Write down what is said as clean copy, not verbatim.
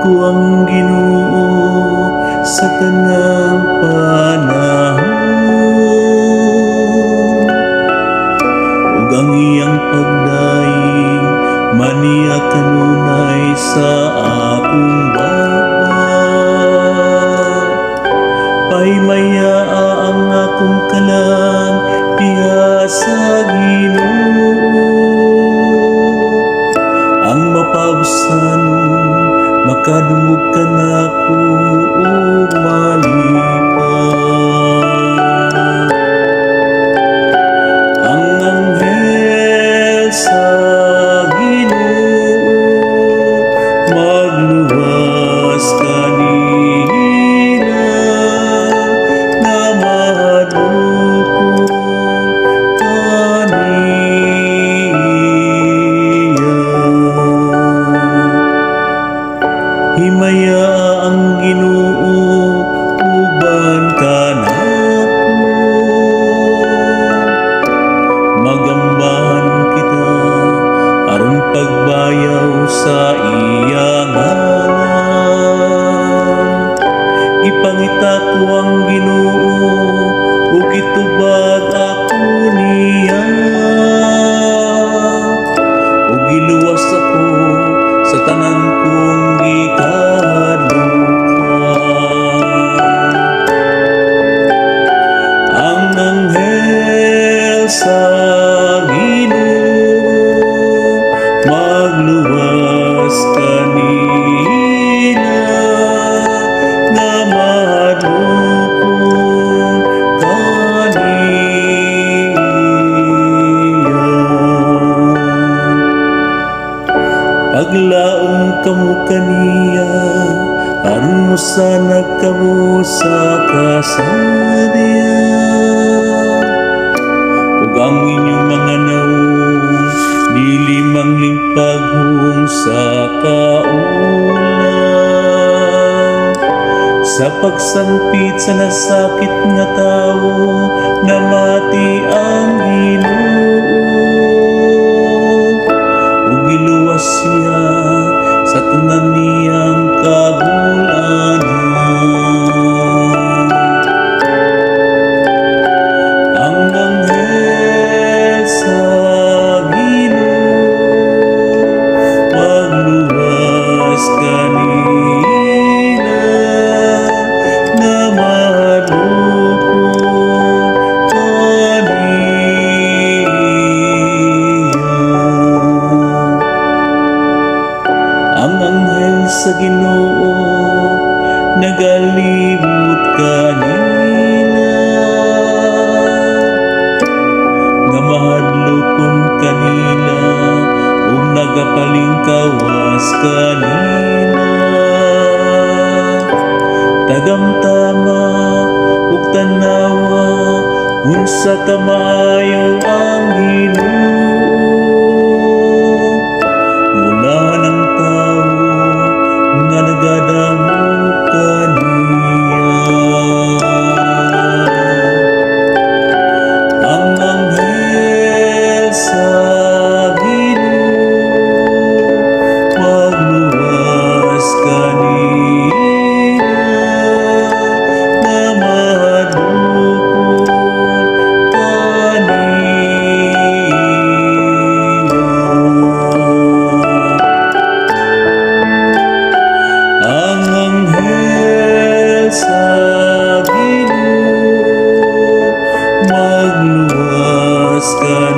ko ang Ginoo sa tanang panahon, ug ang iyang pagdaing maniya kanunay sa akong baba. Pahimayaa ang akong kalang diha sa Ginoo, ang mapabsanon makadungog ka nako ug malipay. Ang anghel sa Ginoo magluwas kanila nga madukong himaya ang Ginoo uban ka nako, magambahan kita aron pagbayaw sa iyang ngalan. Ipangita ko ang Ginoo ug itubag ako niya, ug iluwas ako sa tanan kong ang anghel sa Ginoo magluwas kanila nga madukong kaniya. Paglaom kamo kaniya aron mo sa nagkamo sa kasadyan, ug ang inyong mga naong dili manglimpaghong sa kaulan. Sa pagsangpit sa nasakit nga tawo namati ang Ginoo, ug giluwas siya sa tanan niyang kagulanan. Ang anghel sa Ginoo magluwas kanila nga madukong kaniya. Ang anghel sa Ginoo nagalibot kanila nga mahadlokon kanila ug nagapalingkawas kanila. Tagamtama ug tanawa unsa kamaayo ang Ginoo, mula ng tao nga nagadamo kaniya. Ang anghel sa Ginoo magluwas kanila nga madukong kaniya. Ang anghel sa Ginoo magluwas kanila